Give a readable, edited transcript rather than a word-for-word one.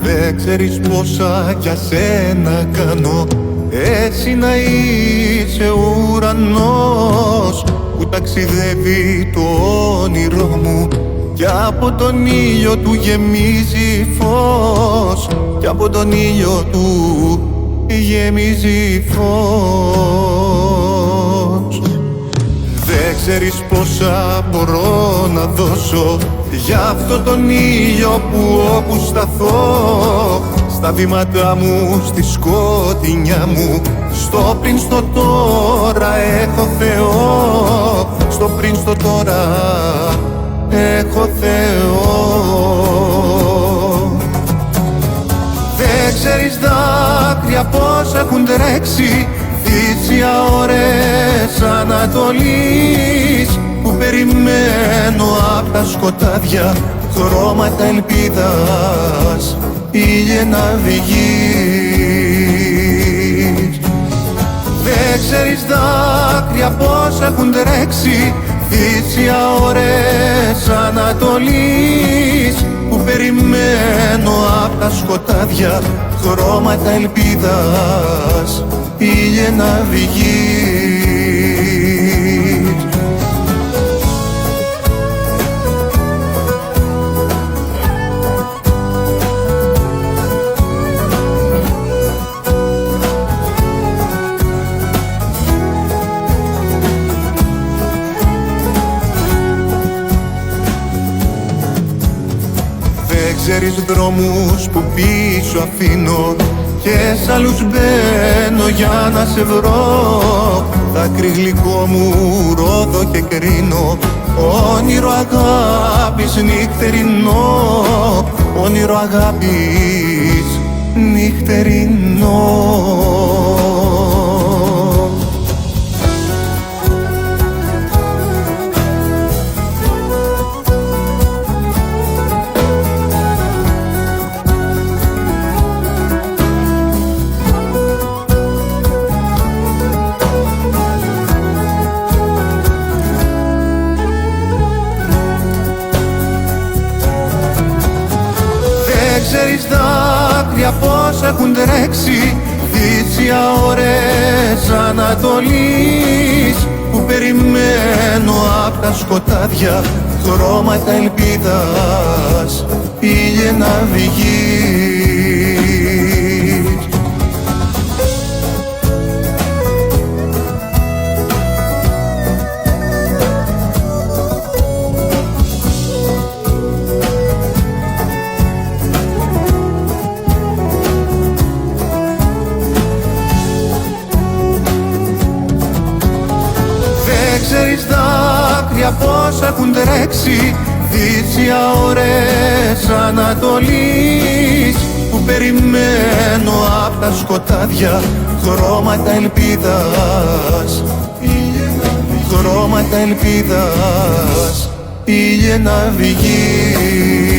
Δεν ξέρεις πόσα για σένα κάνω, εσύ να είσαι ουρανός που ταξιδεύει το όνειρό μου κι από τον ήλιο του γεμίζει φως, κι από τον ήλιο του γεμίζει φως. Δεν ξέρεις πόσα μπορώ να δώσω για αυτό τον ήλιο που όπου σταθώ, στα βήματά μου, στη σκοτεινιά μου, στο πριν στο τώρα έχω Θεό, στο πριν στο τώρα έχω Θεό. Δεν ξέρεις δάκρυα πώς έχουν τρέξει, θύσια ώρες Ανατολής, που περιμένω απ' τα σκοτάδια χρώματα ελπίδας, ήλιε να βγεις. Δεν ξέρεις δάκρυα πώς έχουν τρέξει, θύσια ώρες Ανατολής, που περιμένω απ' τα σκοτάδια χρώματα ελπίδας, ήλιε να βγεις. Δεν ξέρεις δρόμους που πίσω αφήνω και σ' άλλους μπαίνω για να σε βρω. Δάκρυ γλυκό μου ρόδο και κρίνω, όνειρο αγάπης νυχτερινό, όνειρο αγάπης νυχτερινό. Δεν ξέρεις δάκρυα πώς έχουν τρέξει, θύσια ώρες Ανατολής, που περιμένω απ' τα σκοτάδια χρώματα ελπίδας, ήλιε να βγεις. Δεν ξέρεις δάκρυα πώς έχουν τρέξει, θύσια ώρες Ανατολής, που περιμένω απ' τα σκοτάδια χρώματα ελπίδας, χρώματα ελπίδας, ήλιε να βγεις.